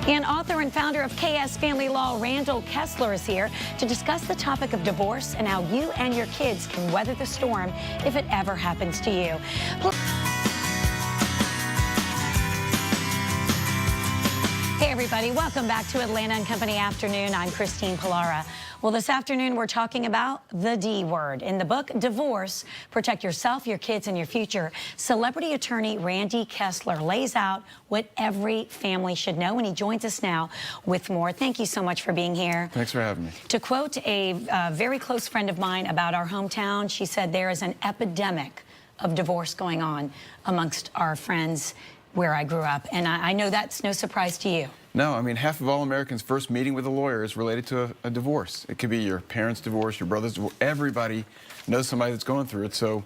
And author and founder of KS Family Law, Randall Kessler, is here to discuss the topic of divorce and how you and your kids can weather the storm if it ever happens to you. Hey everybody, welcome back to Atlanta and Company Afternoon. I'm Christine Pilara. Well, this afternoon we're talking about the D word. In the book, Divorce, Protect Yourself, Your Kids, and Your Future, celebrity attorney Randall Kessler lays out what every family should know, and he joins us now with more. Thank you so much for being here. Thanks for having me. To quote a very close friend of mine about our hometown, she said there is an epidemic of divorce going on amongst our friends where I grew up, and I know that's no surprise to you. No, I mean, half of all Americans' first meeting with a lawyer is related to a divorce. It could be your parents' divorce, your brother's divorce. Everybody knows somebody that's going through it. So,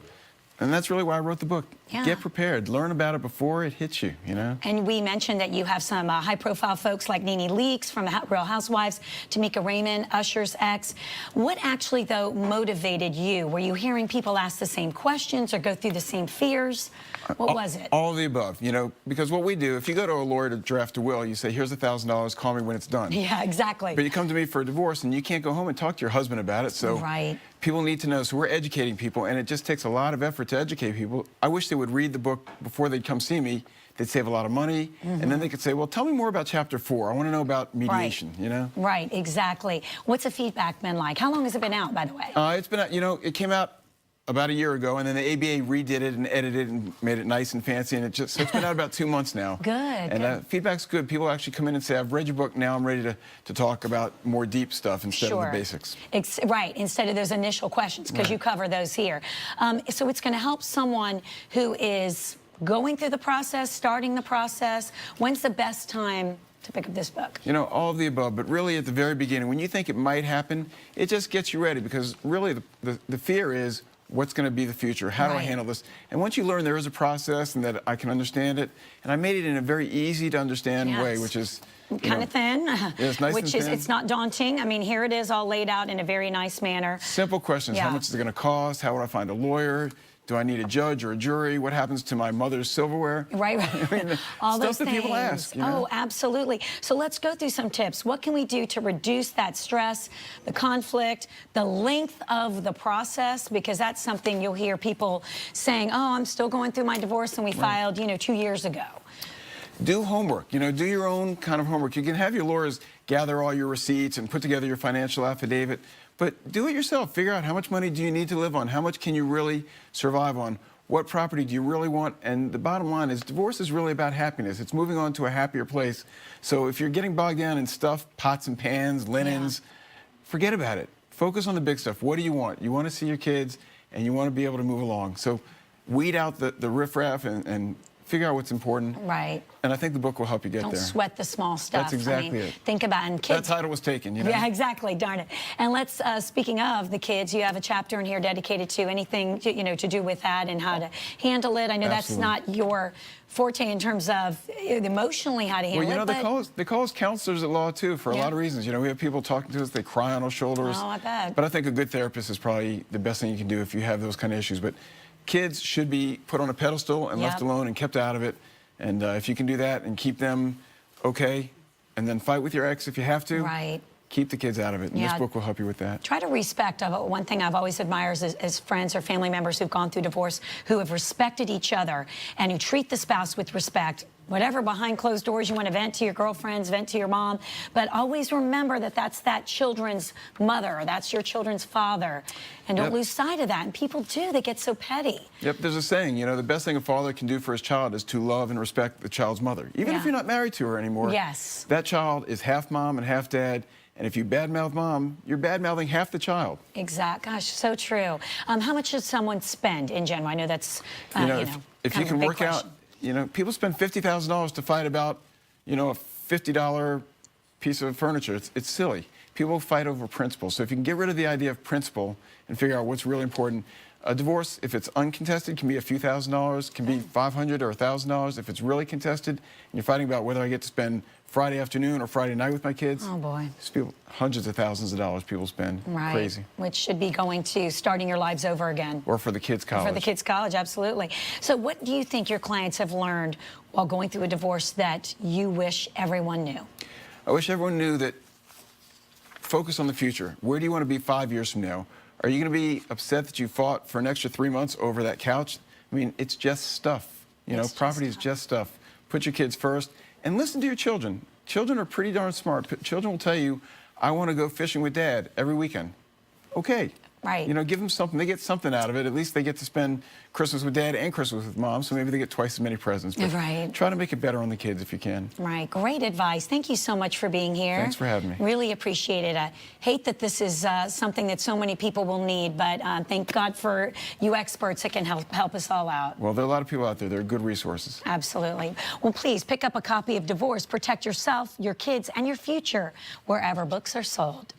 and that's really why I wrote the book. Yeah. Get prepared. Learn about it before it hits you, you know? And we mentioned that you have some high-profile folks like Nene Leakes from the Real Housewives, Tamika Raymond, Usher's ex. What actually, though, motivated you? Were you hearing people ask the same questions or go through the same fears? What was it? All of the above, you know, because what we do, if you go to a lawyer to draft a will, you say, here's $1,000, call me when it's done. Yeah, exactly. But you come to me for a divorce, and you can't go home and talk to your husband about it, so right. People need to know. So we're educating people, and it just takes a lot of effort to educate people. I wish they would read the book before they'd come see me. They'd save a lot of money, and then they could say, well, tell me more about Chapter 4. I want to know about mediation, you know? Right, exactly. What's the feedback been like? How long has it been out, by the way? It's been, you know, it came out about a year ago, and then the ABA redid it and edited it and made it nice and fancy, and so it's been out about 2 months now. Good. And feedback's good. People actually come in and say, I've read your book, now I'm ready to talk about more deep stuff instead of the basics. Right, instead of those initial questions, because you cover those here. So it's going to help someone who is going through the process, starting the process. When's the best time to pick up this book? You know, all of the above, but really at the very beginning, when you think it might happen, it just gets you ready, because really the fear is, what's going to be the future? How do I handle this? And once you learn there is a process and that I can understand it, and I made it in a very easy to understand way, which is kind of thin, it's nice which and is thin. It's not daunting. I mean, here it is all laid out in a very nice manner. Simple questions. How much is it going to cost? How would I find a lawyer? Do I need a judge or a jury? What happens to my mother's silverware? Right. I mean, all stuff those that things. people ask. You know? Oh, absolutely. So let's go through some tips. What can we do to reduce that stress, the conflict, the length of the process? Because that's something you'll hear people saying, oh, I'm still going through my divorce and we filed, you know, 2 years ago. Do homework. You know, do your own kind of homework. You can have your lawyers gather all your receipts and put together your financial affidavit, but do it yourself. Figure out how much money do you need to live on? How much can you really survive on? What property do you really want? And the bottom line is divorce is really about happiness. It's moving on to a happier place. So if you're getting bogged down in stuff, pots and pans, linens, forget about it. Focus on the big stuff. What do you want? You want to see your kids, and you want to be able to move along. So weed out the riffraff and figure out what's important. Right. And I think the book will help you get there. Don't sweat the small stuff. That's exactly it. Think about and kids. That title was taken, you know? Yeah, exactly. Darn it. And let's, speaking of the kids, you have a chapter in here dedicated to anything, you know, to do with that and how to handle it. I know that's not your forte in terms of emotionally how to handle it. Well, you know, they call us counselors at law, too, for a lot of reasons. You know, we have people talking to us, they cry on our shoulders. Oh, I bet. But I think a good therapist is probably the best thing you can do if you have those kind of issues. But kids should be put on a pedestal and left alone and kept out of it. And if you can do that and keep them okay, and then fight with your ex if you have to, keep the kids out of it. And this book will help you with that. Try to respect. One thing I've always admired is friends or family members who've gone through divorce, who have respected each other and who treat the spouse with respect. Whatever behind closed doors you want to vent to your girlfriends, vent to your mom, but always remember that that's that children's mother, that's your children's father, and don't lose sight of that. And people do, they get so petty. Yep, there's a saying, you know, the best thing a father can do for his child is to love and respect the child's mother. Even if you're not married to her anymore, that child is half mom and half dad. And if you badmouth mom, you're badmouthing half the child. Exactly. Gosh, so true. How much should someone spend in general? I know that's, if you can work out, you know, people spend $50,000 to fight about, you know, a $50 piece of furniture. It's silly. People fight over principle. So if you can get rid of the idea of principle and figure out what's really important, a divorce, if it's uncontested, can be a few $1,000s, can be $500 or $1,000. If it's really contested, and you're fighting about whether I get to spend Friday afternoon or Friday night with my kids. Oh, boy. People, hundreds of thousands of dollars people spend. Right. Crazy. Which should be going to starting your lives over again. Or for the kids' college. For the kids' college, absolutely. So what do you think your clients have learned while going through a divorce that you wish everyone knew? I wish everyone knew that focus on the future. Where do you want to be 5 years from now? Are you going to be upset that you fought for an extra 3 months over that couch? I mean, it's just stuff. You know, property is just stuff. Put your kids first and listen to your children. Children are pretty darn smart. Children will tell you, I want to go fishing with Dad every weekend. Okay. Right. You know, give them something. They get something out of it. At least they get to spend Christmas with Dad and Christmas with Mom, so maybe they get twice as many presents. But right. Try to make it better on the kids if you can. Right. Great advice. Thank you so much for being here. Thanks for having me. Really appreciate it. I hate that this is something that so many people will need, but thank God for you experts that can help us all out. Well, there are a lot of people out there. They're good resources. Absolutely. Well, please pick up a copy of Divorce, Protect Yourself, Your Kids, and Your Future wherever books are sold.